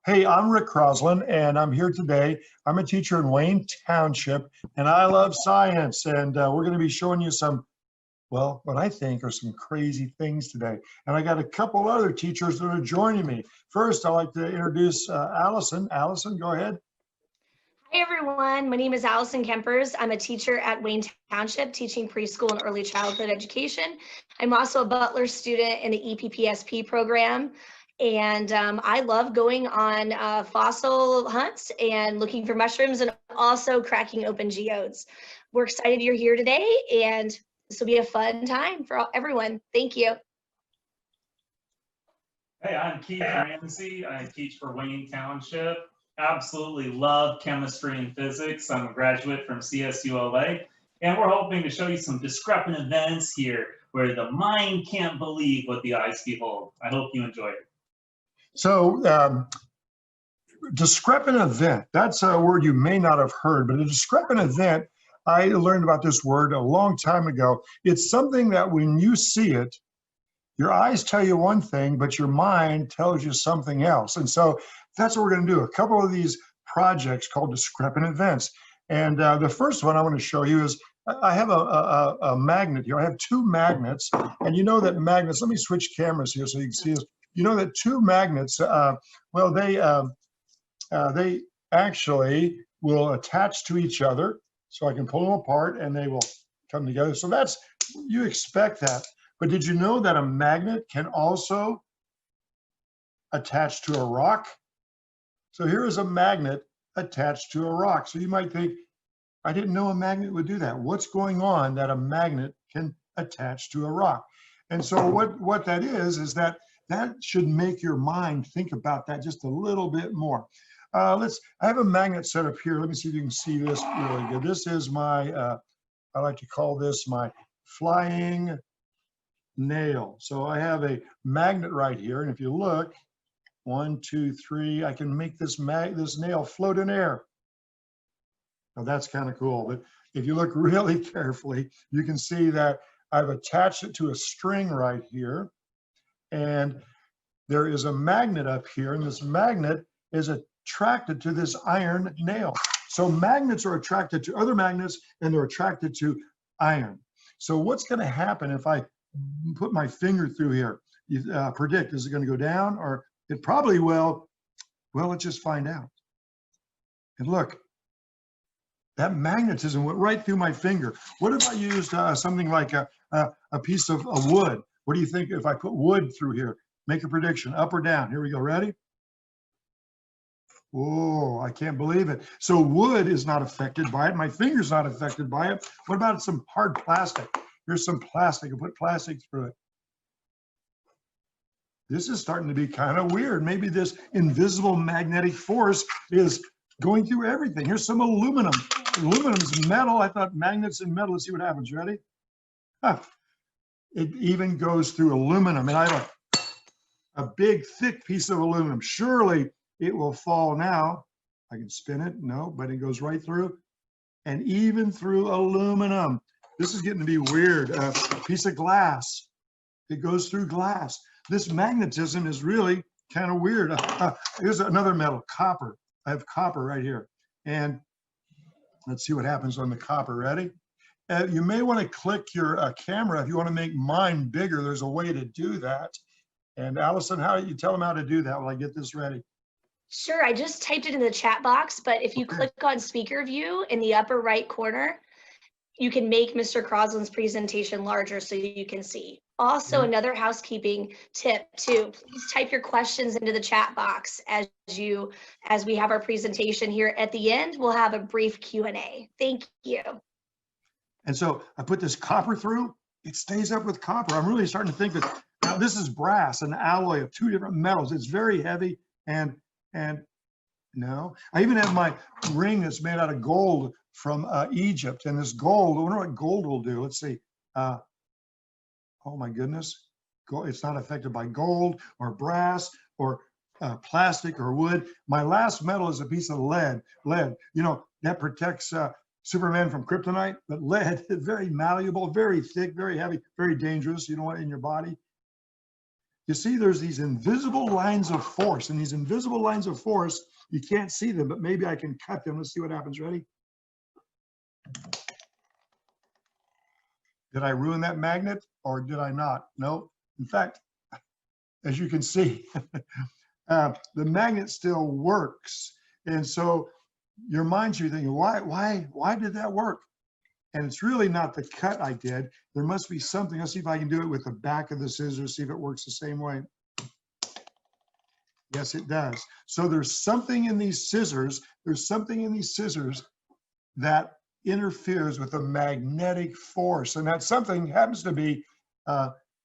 Hey, I'm Rick Crosslin, and I'm here today. I'm a teacher in Wayne Township, and I love science. And we're going to be showing you some, well, what I think are some crazy things today. And I got a couple other teachers that are joining me. First, I'd like to introduce Allison. Allison, go ahead. Hi everyone, my name is Allison Kempers. I'm a teacher at Wayne Township, teaching preschool and early childhood education. I'm also a Butler student in the EPPSP program. And I love going on fossil hunts and looking for mushrooms and also cracking open geodes. We're excited you're here today, and this will be a fun time for everyone. Thank you. Hey, I'm Keith Ramsey. I teach for Wayne Township. Absolutely love chemistry and physics. I'm a graduate from CSULA, and we're hoping to show you some discrepant events here where the mind can't believe what the eyes behold. I hope you enjoy it. So, discrepant event, that's a word you may not have heard, but a discrepant event, I learned about this word a long time ago. It's something that when you see it, your eyes tell you one thing, but your mind tells you something else. And so that's what we're going to do. A couple of these projects called discrepant events. And the first one I want to show you is I have a magnet here. I have two magnets, and you know that magnets, let me switch cameras here so you can see this. You know that two magnets, well, they actually will attach to each other. So I can pull them apart and they will come together. So that's, you expect that. But did you know that a magnet can also attach to a rock? So here is a magnet attached to a rock. So you might think, I didn't know a magnet would do that. What's going on that a magnet can attach to a rock? And so what that is that should make your mind think about that just a little bit more. I have a magnet set up here. Let me see if you can see this really good. This is my, I like to call this my flying nail. So I have a magnet right here. And if you look, 1, 2, 3, I can make this nail float in air. Now that's kind of cool. But if you look really carefully, you can see that I've attached it to a string right here. And there is a magnet up here, and this magnet is attracted to this iron nail. So magnets are attracted to other magnets, and they're attracted to iron. So what's going to happen if I put my finger through here? You predict, is it going to go down? Or it probably will. Well, let's just find out. And look, that magnetism went right through my finger. What if I used something like a piece of wood? What do you think if I put wood through here? Make a prediction, up or down. Here we go, ready? Oh, I can't believe it. So wood is not affected by it. My finger's not affected by it. What about some hard plastic? Here's some plastic. I put plastic through it. This is starting to be kind of weird. Maybe this invisible magnetic force is going through everything. Here's some aluminum. Aluminum's metal. I thought magnets and metal. Let's see what happens. Ready? Huh. It even goes through aluminum. And I have a big, thick piece of aluminum. Surely it will fall now. I can spin it. No, but it goes right through. And even through aluminum. This is getting to be weird. A piece of glass. It goes through glass. This magnetism is really kind of weird. Here's another metal, copper. I have copper right here. And let's see what happens on the copper. Ready? You may want to click your camera if you want to make mine bigger. There's a way to do that. And Allison, how do you tell them how to do that while I get this ready? Sure, I just typed it in the chat box, but if you click on speaker view in the upper right corner, you can make Mr. Croslin's presentation larger so you can see. Also, another housekeeping tip too, please type your questions into the chat box as we have our presentation here. At the end, we'll have a brief Q&A. Thank you. And so I put this copper through, it stays up with copper. I'm really starting to think that now this is brass, an alloy of two different metals. It's very heavy and no. I even have my ring that's made out of gold from Egypt. And this gold, I wonder what gold will do. Let's see. Oh my goodness. It's not affected by gold or brass or plastic or wood. My last metal is a piece of lead. Lead, you know, that protects Superman from kryptonite, but lead is very malleable, very thick, very heavy, very dangerous. You don't want it in your body. you see there's these invisible lines of force, and these invisible lines of force, you can't see them, but maybe I can cut them. Let's see what happens. Ready? Did I ruin that magnet or did I not? No. In fact, as you can see, the magnet still works. And so your mind should be thinking, why did that work? And it's really not the cut I did. There must be something. Let's see if I can do it with the back of the scissors, see if it works the same way. Yes, it does. So there's something in these scissors, that interferes with a magnetic force. And that something happens to be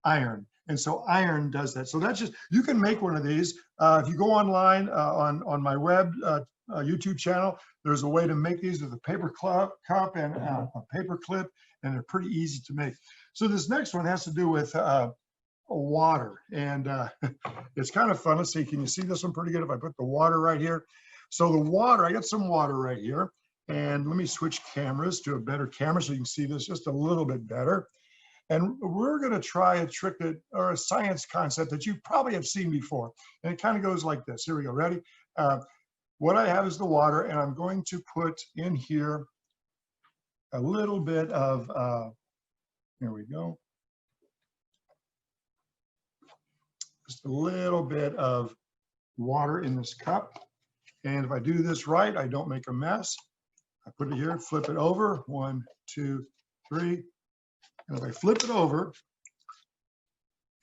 iron. And so iron does that. So that's just, you can make one of these. If you go online on my web YouTube channel, there's a way to make these with a paper cup and a paper clip, and they're pretty easy to make. So this next one has to do with water, and it's kind of fun. Let's see, can you see this one pretty good if I put the water right here? So the water, I got some water right here, and let me switch cameras to a better camera so you can see this just a little bit better. And we're going to try a trick or a science concept that you probably have seen before, and it kind of goes like this. Here we go. Ready? What I have is the water, and I'm going to put in here a little bit of, here we go, just a little bit of water in this cup. And if I do this right, I don't make a mess. I put it here, flip it over, 1, 2, 3. And if I flip it over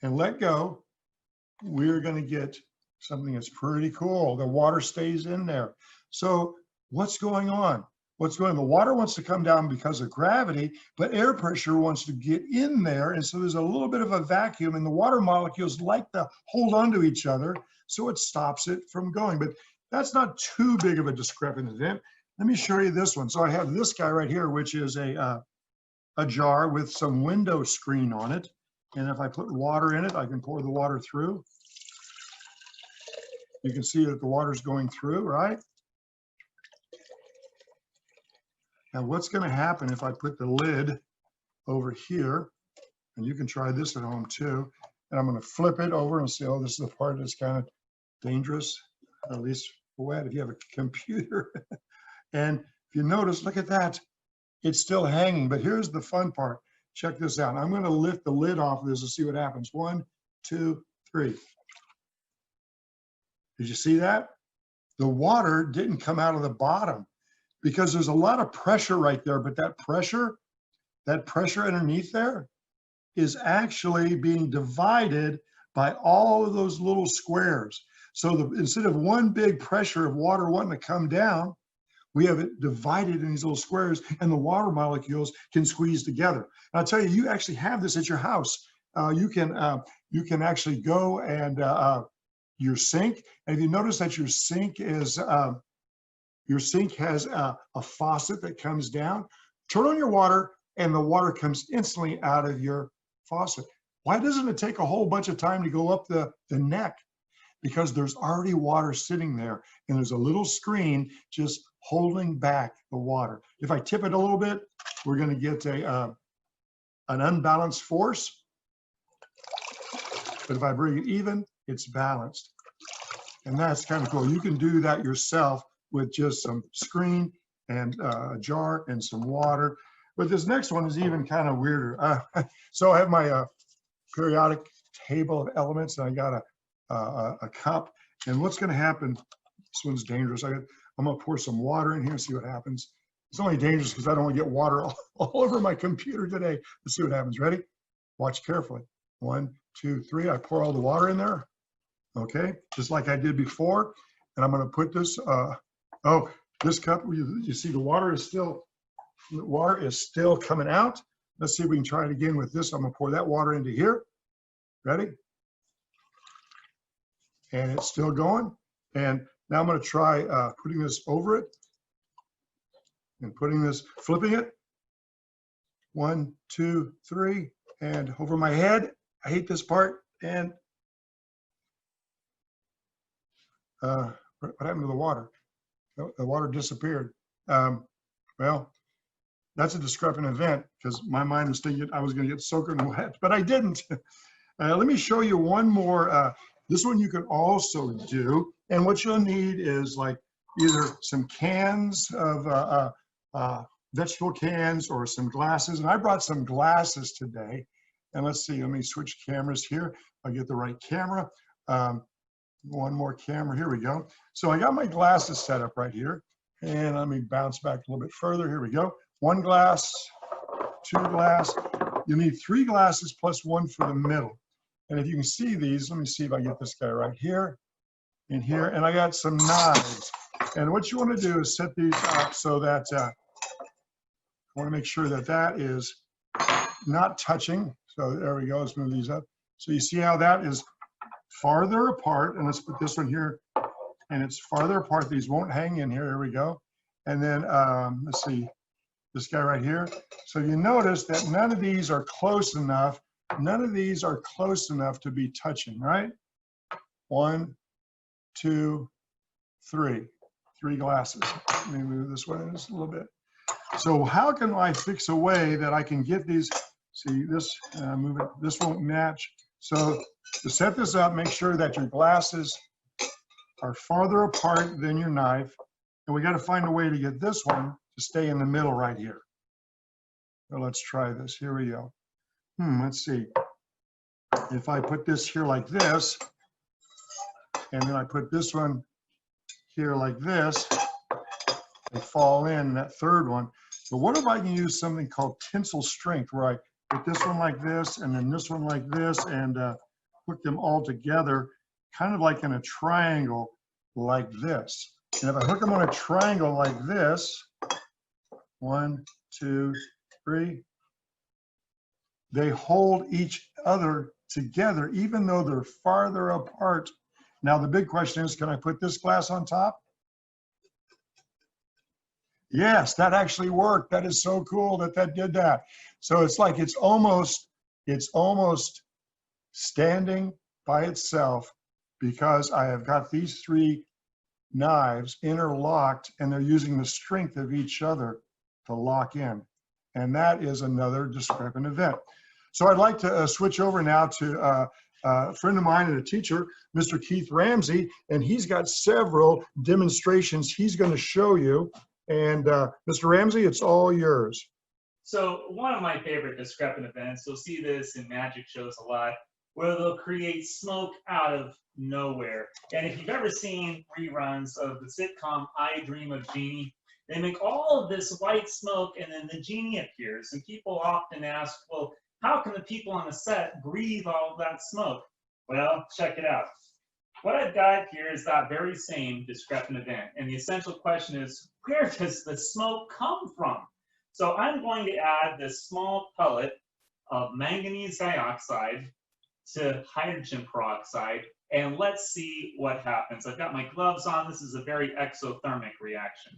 and let go, we're going to get something that's pretty cool. The water stays in there. So what's going on? The water wants to come down because of gravity, but air pressure wants to get in there. And so there's a little bit of a vacuum, and the water molecules like to hold onto each other, so it stops it from going. But that's not too big of a discrepant event. Let me show you this one. So I have this guy right here, which is a jar with some window screen on it. And if I put water in it, I can pour the water through. You can see that the water's going through, right? Now what's going to happen if I put the lid over here, and you can try this at home too, and I'm going to flip it over and say, oh, this is the part that's kind of dangerous, at least for wet if you have a computer. And if you notice, look at that, it's still hanging. But here's the fun part. Check this out. I'm going to lift the lid off of this and see what happens. 1, 2, 3. Did you see that? The water didn't come out of the bottom because there's a lot of pressure right there, but that pressure underneath there is actually being divided by all of those little squares. So instead of one big pressure of water wanting to come down, we have it divided in these little squares, and the water molecules can squeeze together. And I'll tell you, you actually have this at your house. You can actually go and your sink, and if you notice that your sink has a faucet that comes down, turn on your water, and the water comes instantly out of your faucet. Why doesn't it take a whole bunch of time to go up the neck? Because there's already water sitting there, and there's a little screen just holding back the water. If I tip it a little bit, we're going to get an unbalanced force. But if I bring it even, it's balanced. And that's kind of cool. You can do that yourself with just some screen and a jar and some water. But this next one is even kind of weirder. So I have my periodic table of elements, and I got a cup. And what's going to happen, this one's dangerous. I'm going to pour some water in here and see what happens. It's only dangerous because I don't want to get water all over my computer today. Let's see what happens. Ready? Watch carefully. 1, 2, 3. I pour all the water in there. Okay, just like I did before. And I'm going to put this, this cup, you see the water is still coming out. Let's see if we can try it again with this. I'm going to pour that water into here. Ready? And it's still going. And now I'm going to try putting this over it and flipping it. 1, 2, 3, and over my head. I hate this part. And what happened to the water? The water disappeared. Well, that's a discrepant event because my mind was thinking I was going to get soaking wet, but I didn't. Let me show you one more. This one you can also do. And what you'll need is like either some cans of vegetable cans or some glasses. And I brought some glasses today. And let's see, let me switch cameras here. I'll get the right camera. One more camera, here we go. So I got my glasses set up right here. And let me bounce back a little bit further. Here we go. One glass, two glass. You need 3 glasses plus 1 for the middle. And if you can see these, let me see if I get this guy right here, in here. And I got some knives. And what you want to do is set these up so that I want to make sure that that is not touching. So there we go. Let's move these up. So you see how that is farther apart. And let's put this one here. And it's farther apart. These won't hang in here. Here we go. And then let's see, this guy right here. So you notice that none of these are close enough. None of these are close enough to be touching, right? 1, 2, 3. 3 glasses. Let me move this way just a little bit. So how can I fix a way that I can get these? See this, move it. This won't match. So to set this up, make sure that your glasses are farther apart than your knife. And we got to find a way to get this one to stay in the middle right here. So let's try this. Here we go. Let's see. If I put this here like this, and then I put this one here like this, they fall in that third one. But what if I can use something called tensile strength, where I put this one like this, and then this one like this, and hook them all together, kind of like in a triangle like this. And if I hook them on a triangle like this, 1, 2, 3, they hold each other together, even though they're farther apart. Now, the big question is, can I put this glass on top? Yes, that actually worked. That is so cool that that did that. So it's like it's almost standing by itself, because I have got these 3 knives interlocked, and they're using the strength of each other to lock in. And that is another discrepant event. So I'd like to switch over now to a friend of mine and a teacher, Mr. Keith Ramsey, and he's got several demonstrations he's going to show you. And Mr. Ramsey, it's all yours. So one of my favorite discrepant events, you'll see this in magic shows a lot, where they'll create smoke out of nowhere. And if you've ever seen reruns of the sitcom I Dream of Jeannie, they make all of this white smoke and then the genie appears. And people often ask, well, how can the people on the set breathe all of that smoke? Well, check it out. What I've got here is that very same discrepant event. And the essential question is, where does the smoke come from? So I'm going to add this small pellet of manganese dioxide to hydrogen peroxide, and let's see what happens. I've got my gloves on. This is a very exothermic reaction.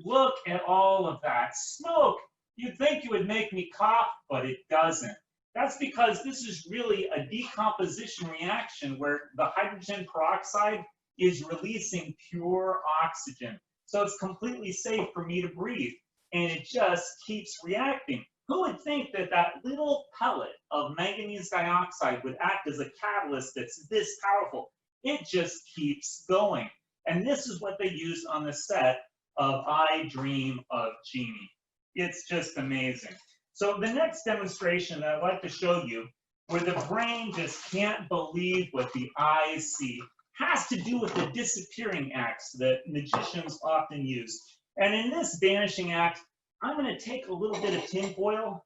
Look at all of that smoke. You'd think it would make me cough, but it doesn't. That's because this is really a decomposition reaction where the hydrogen peroxide is releasing pure oxygen. So it's completely safe for me to breathe, and it just keeps reacting. Who would think that that little pellet of manganese dioxide would act as a catalyst that's this powerful? It just keeps going. And this is what they used on the set of I Dream of Jeannie. It's just amazing. So the next demonstration that I'd like to show you, where the brain just can't believe what the eyes see, has to do with the disappearing acts that magicians often use. And in this vanishing act, I'm going to take a little bit of tin foil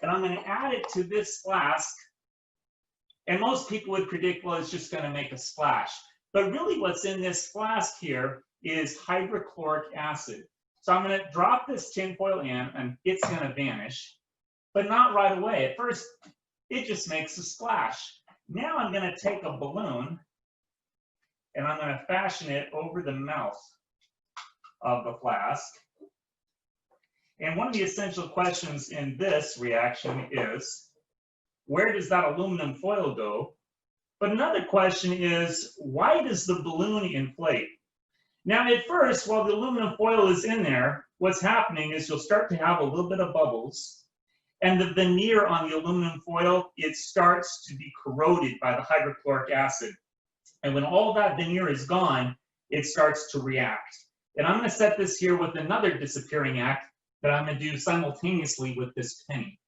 and I'm going to add it to this flask. And most people would predict, well, it's just going to make a splash. But really what's in this flask here is hydrochloric acid. So I'm going to drop this tin foil in and it's going to vanish, but not right away. At first, it just makes a splash. Now I'm going to take a balloon and I'm going to fashion it over the mouth of the flask. And one of the essential questions in this reaction is, where does that aluminum foil go? But another question is, why does the balloon inflate? Now, at first, while the aluminum foil is in there, what's happening is you'll start to have a little bit of bubbles. And the veneer on the aluminum foil, it starts to be corroded by the hydrochloric acid. And when all that veneer is gone, it starts to react. And I'm going to set this here with another disappearing act that I'm going to do simultaneously with this penny.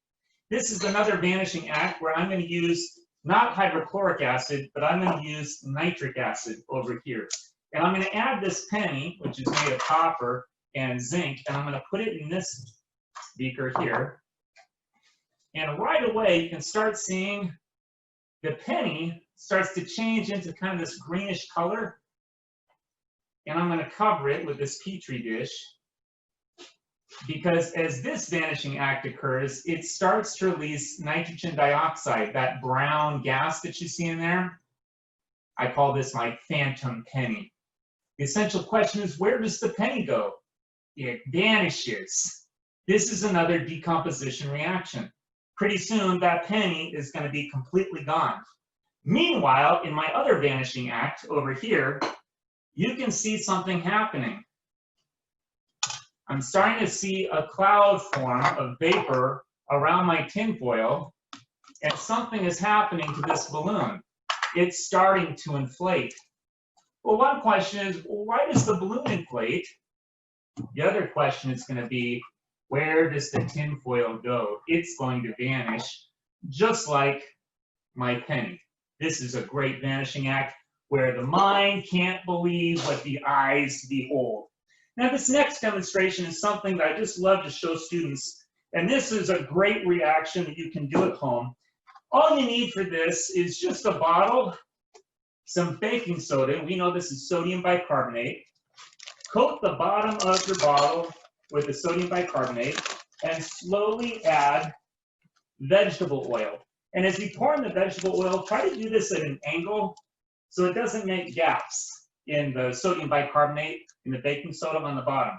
This is another vanishing act where I'm going to use not hydrochloric acid, but I'm going to use nitric acid over here. And I'm going to add this penny, which is made of copper and zinc, and I'm going to put it in this beaker here. And right away, you can start seeing the penny starts to change into kind of this greenish color. And I'm going to cover it with this Petri dish, because as this vanishing act occurs, it starts to release nitrogen dioxide, that brown gas that you see in there. I call this my phantom penny. The essential question is, where does the penny go? It vanishes. This is another decomposition reaction. Pretty soon, that penny is going to be completely gone. Meanwhile, in my other vanishing act over here, you can see something happening. I'm starting to see a cloud form of vapor around my tinfoil, and something is happening to this balloon. It's starting to inflate. Well, one question is, well, why does the balloon inflate? The other question is going to be, where does the tinfoil go? It's going to vanish, just like my penny. This is a great vanishing act where the mind can't believe what the eyes behold. Now, this next demonstration is something that I just love to show students, and this is a great reaction that you can do at home. All you need for this is just a bottle, some baking soda. We know this is sodium bicarbonate. Coat the bottom of your bottle with the sodium bicarbonate and slowly add vegetable oil. And as you pour in the vegetable oil, try to do this at an angle so it doesn't make gaps in the sodium bicarbonate in the baking soda on the bottom.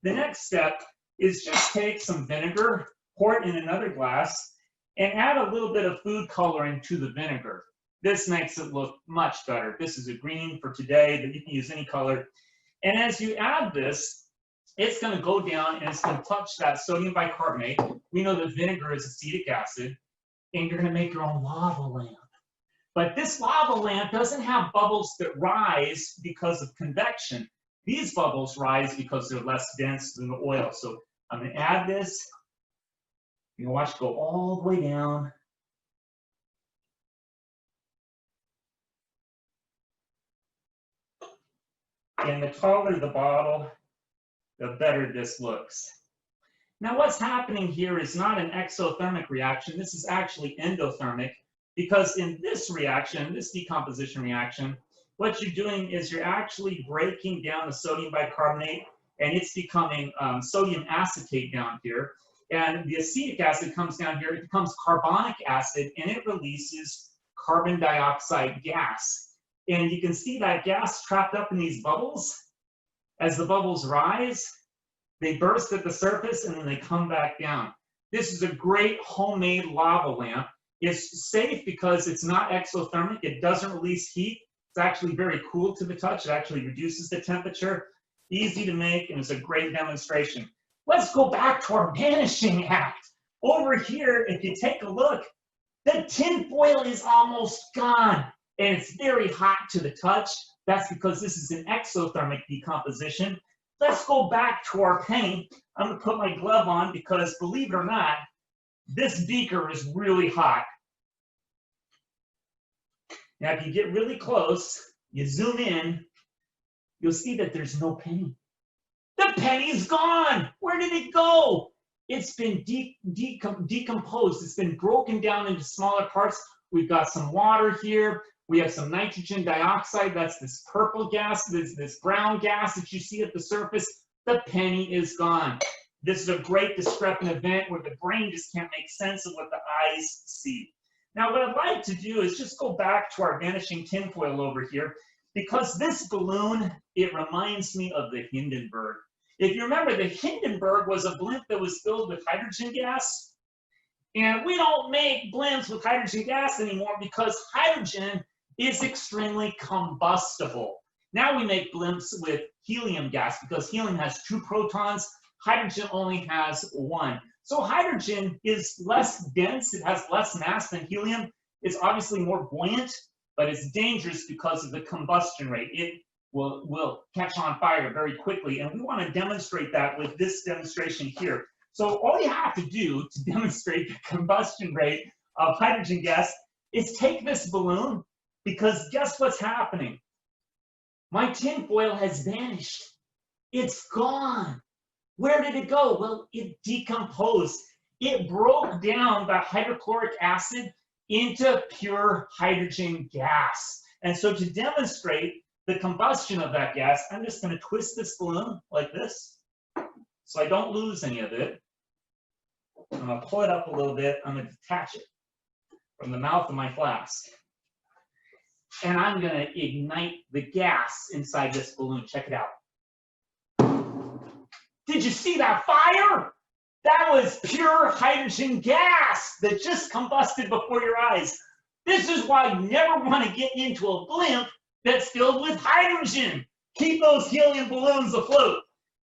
The next step is just take some vinegar, pour it in another glass, and add a little bit of food coloring to the vinegar. This makes it look much better. This is a green for today, but you can use any color. And as you add this, it's going to go down and it's going to touch that sodium bicarbonate. We know that vinegar is acetic acid, and you're going to make your own lava lamp. But this lava lamp doesn't have bubbles that rise because of convection. These bubbles rise because they're less dense than the oil. So I'm going to add this. You're going to watch it go all the way down. And the taller the bottle, the better this looks. Now, what's happening here is not an exothermic reaction. This is actually endothermic, because in this reaction, this decomposition reaction, what you're doing is you're actually breaking down the sodium bicarbonate, and it's becoming sodium acetate down here. And the acetic acid comes down here, it becomes carbonic acid, and it releases carbon dioxide gas. And you can see that gas trapped up in these bubbles. As the bubbles rise, they burst at the surface and then they come back down. This is a great homemade lava lamp. It's safe because it's not exothermic. It doesn't release heat. It's actually very cool to the touch. It actually reduces the temperature. Easy to make, and it's a great demonstration. Let's go back to our vanishing act. Over here, if you take a look, the tinfoil is almost gone. And it's very hot to the touch. That's because this is an exothermic decomposition. Let's go back to our penny. I'm going to put my glove on because, believe it or not, this beaker is really hot. Now, if you get really close, you zoom in, you'll see that there's no penny. The penny's gone. Where did it go? It's been decomposed. It's been broken down into smaller parts. We've got some water here. We have some nitrogen dioxide. That's this purple gas, this brown gas that you see at the surface. The penny is gone. This is a great discrepant event where the brain just can't make sense of what the eyes see. Now, what I'd like to do is just go back to our vanishing tinfoil over here, because this balloon, it reminds me of the Hindenburg. If you remember, the Hindenburg was a blimp that was filled with hydrogen gas. And we don't make blimps with hydrogen gas anymore because hydrogen is extremely combustible. Now we make blimps with helium gas because helium has 2 protons. hydrogen only has 1. So hydrogen is less dense, it has less mass than helium. It's obviously more buoyant, but it's dangerous because of the combustion rate. It will catch on fire very quickly, and we want to demonstrate that with this demonstration here. So all you have to do to demonstrate the combustion rate of hydrogen gas is take this balloon, because guess what's happening? My tinfoil has vanished. It's gone. Where did it go? Well, it decomposed. It broke down the hydrochloric acid into pure hydrogen gas. And so to demonstrate the combustion of that gas, I'm just going to twist this balloon like this so I don't lose any of it. I'm going to pull it up a little bit. I'm going to detach it from the mouth of my flask. And I'm going to ignite the gas inside this balloon. Check it out. Did you see that fire? That was pure hydrogen gas that just combusted before your eyes. This is why you never want to get into a blimp that's filled with hydrogen. Keep those helium balloons afloat.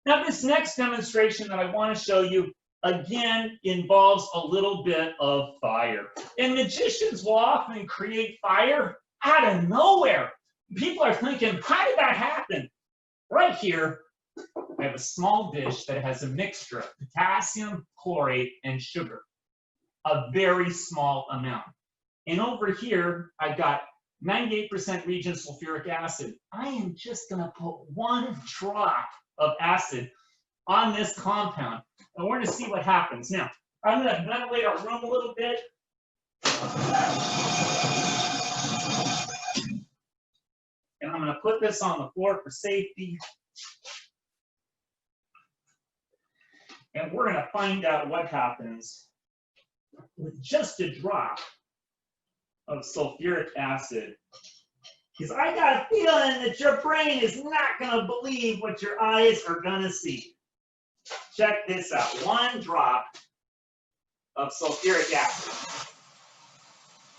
Now, this next demonstration that I want to show you, again, involves a little bit of fire. And magicians will often create fire out of nowhere. People are thinking, how did that happen? Right here, I have a small dish that has a mixture of potassium, chlorate, and sugar. A very small amount. And over here, I've got 98% region sulfuric acid. I am just going to put 1 drop of acid on this compound, and we're going to see what happens. Now, I'm going to ventilate our room a little bit. And I'm going to put this on the floor for safety. And we're going to find out what happens with just a drop of sulfuric acid. Because I got a feeling that your brain is not going to believe what your eyes are going to see. Check this out. 1 drop of sulfuric acid.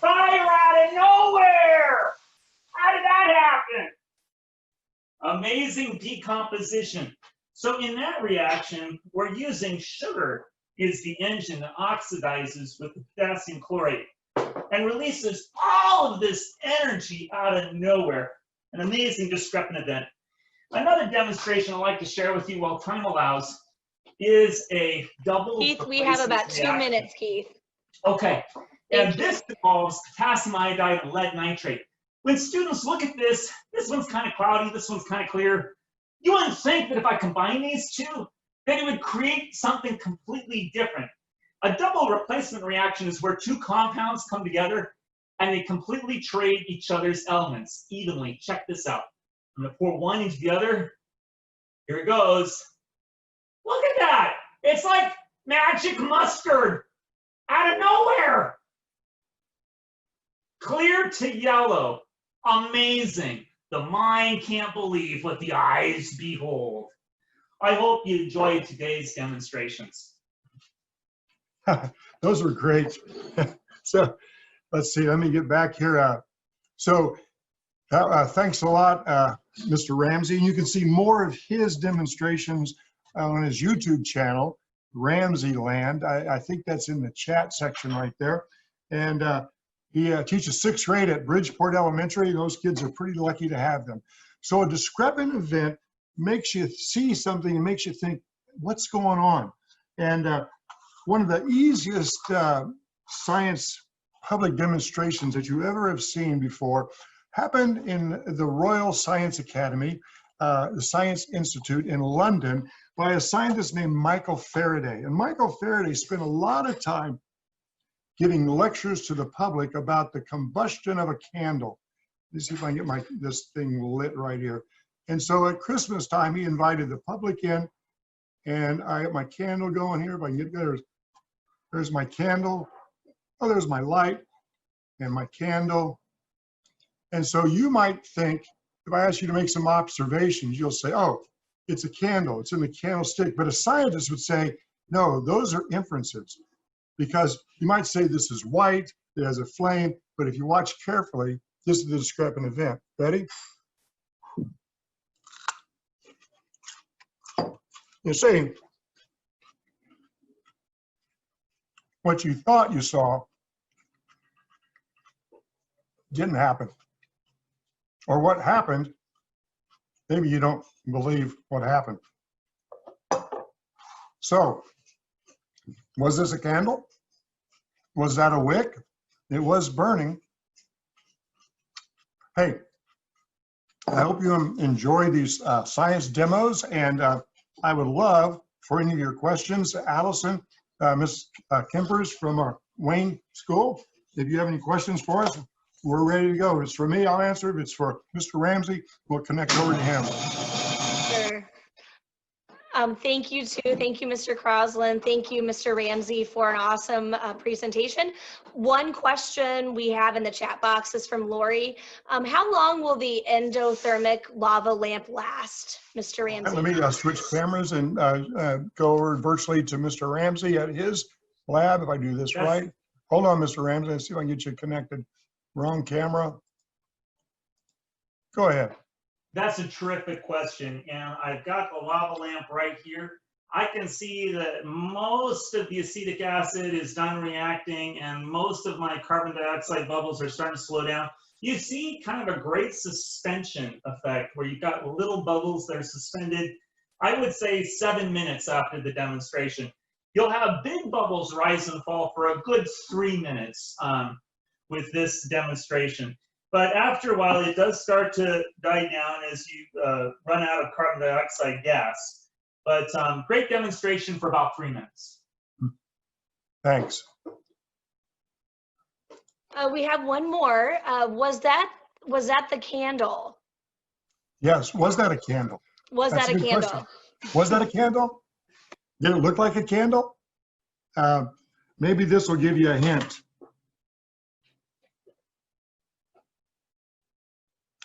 Fire out of nowhere! How did that happen? Amazing decomposition. So in that reaction, we're using sugar is the engine that oxidizes with the potassium chlorate and releases all of this energy out of nowhere. An amazing discrepant event. Another demonstration I'd like to share with you while time allows is a double. Keith, we have about 2 minutes, Keith. Okay, and this involves potassium iodide and lead nitrate. When students look at this, this one's kind of cloudy, this one's kind of clear. You wouldn't think that if I combine these two, that it would create something completely different. A double replacement reaction is where 2 compounds come together and they completely trade each other's elements evenly. Check this out. I'm going to pour one into the other. Here it goes. Look at that. It's like magic mustard out of nowhere. Clear to yellow. Amazing. The mind can't believe what the eyes behold. I hope you enjoyed today's demonstrations. Those were great. So let's see, let me get back here. Thanks a lot, Mr. Ramsey. You can see more of his demonstrations on his YouTube channel, Ramsey Land. I think that's in the chat section right there. And he teaches 6th grade at Bridgeport Elementary. Those kids are pretty lucky to have them. So a discrepant event makes you see something and makes you think, what's going on? And one of the easiest science public demonstrations that you ever have seen before happened in the Royal Science Academy, the Science Institute in London, by a scientist named Michael Faraday. And Michael Faraday spent a lot of time giving lectures to the public about the combustion of a candle. Let's see if I can get this thing lit right here. And so at Christmas time, he invited the public in, and I got my candle going here. If I can get there, there's my candle. Oh, there's my light and my candle. And so you might think, if I ask you to make some observations, you'll say, oh, it's a candle, it's in the candlestick. But a scientist would say, no, those are inferences. Because you might say this is white, it has a flame, but if you watch carefully, this is the discrepant event. Ready? You see, what you thought you saw didn't happen. Or what happened, maybe you don't believe what happened. So, was this a candle? Was that a wick? It was burning. Hey, I hope you enjoy these science demos, and I would love for any of your questions. Allison, Ms. Kempers from our Wayne School, if you have any questions for us, we're ready to go. If it's for me, I'll answer. If it's for Mr. Ramsey, we'll connect over to him. Sure. Thank you too. Thank you, Mr. Crosslin. Thank you, Mr. Ramsey, for an awesome presentation. One question we have in the chat box is from Lori. How long will the endothermic lava lamp last, Mr. Ramsey? Let me switch cameras and go over virtually to Mr. Ramsey at his lab, if I do this right. Hold on, Mr. Ramsey. Let's see if I can get you connected. Wrong camera. Go ahead. That's a terrific question, and I've got the lava lamp right here. I can see that most of the acetic acid is done reacting, and most of my carbon dioxide bubbles are starting to slow down. You see kind of a great suspension effect where you've got little bubbles that are suspended, I would say 7 minutes after the demonstration. You'll have big bubbles rise and fall for a good 3 minutes with this demonstration. But after a while, it does start to die down as you run out of carbon dioxide gas. But great demonstration for about 3 minutes. Thanks. We have one more. Was that the candle? Yes. Was that a candle? Was That's that a good candle? question. Was that a candle? Did it look like a candle? Maybe this will give you a hint.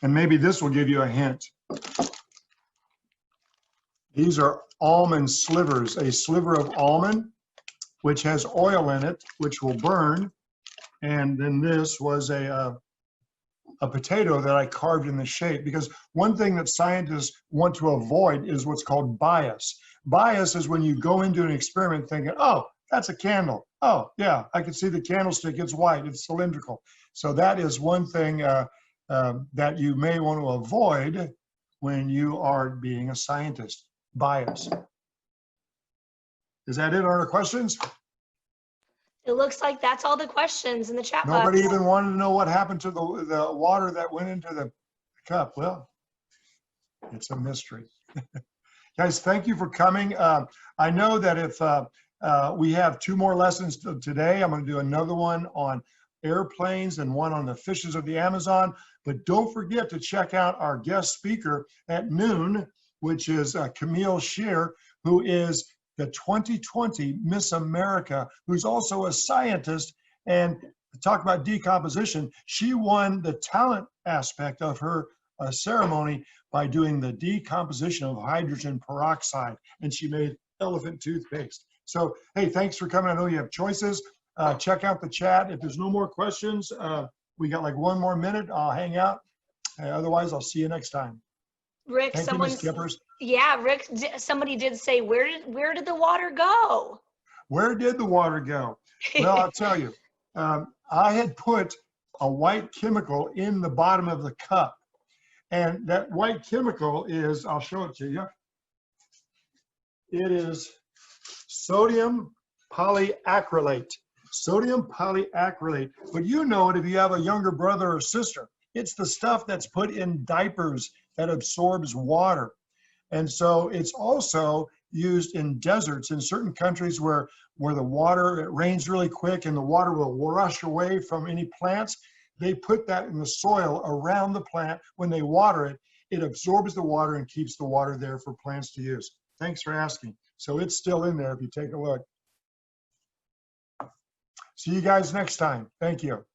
And maybe this will give you a hint. These are almond slivers, a sliver of almond, which has oil in it, which will burn. And then this was a potato that I carved in the shape, because one thing that scientists want to avoid is what's called bias. Bias is when you go into an experiment thinking, oh, that's a candle. Oh, yeah, I can see the candlestick. It's white. It's cylindrical. So that is one thing that you may want to avoid when you are being a scientist. Bias. Is that it on our questions? It looks like that's all the questions in the chat box. Nobody even wanted to know what happened to the water that went into the cup. Well, it's a mystery. Guys, thank you for coming. I know that if we have 2 more lessons today, I'm going to do another one on airplanes and one on the fishes of the Amazon. But don't forget to check out our guest speaker at noon, which is Camille Scheer, who is the 2020 Miss America, who's also a scientist. And to talk about decomposition, she won the talent aspect of her ceremony by doing the decomposition of hydrogen peroxide, and she made elephant toothpaste. So, hey, thanks for coming. I know you have choices. Check out the chat. If there's no more questions, we got like 1 more minute. I'll hang out. Otherwise, I'll see you next time. Rick, Thank you, Ms. Kempers. Yeah, Rick, somebody did say, where did the water go? Where did the water go? Well, I'll tell you, I had put a white chemical in the bottom of the cup. And that white chemical is, I'll show it to you. It is sodium polyacrylate. Sodium polyacrylate. But you know it if you have a younger brother or sister. It's the stuff that's put in diapers that absorbs water. And so it's also used in deserts in certain countries where the water, it rains really quick and the water will rush away from any plants. They put that in the soil around the plant. When they water it, it absorbs the water and keeps the water there for plants to use. Thanks for asking. So it's still in there if you take a look. See you guys next time. Thank you.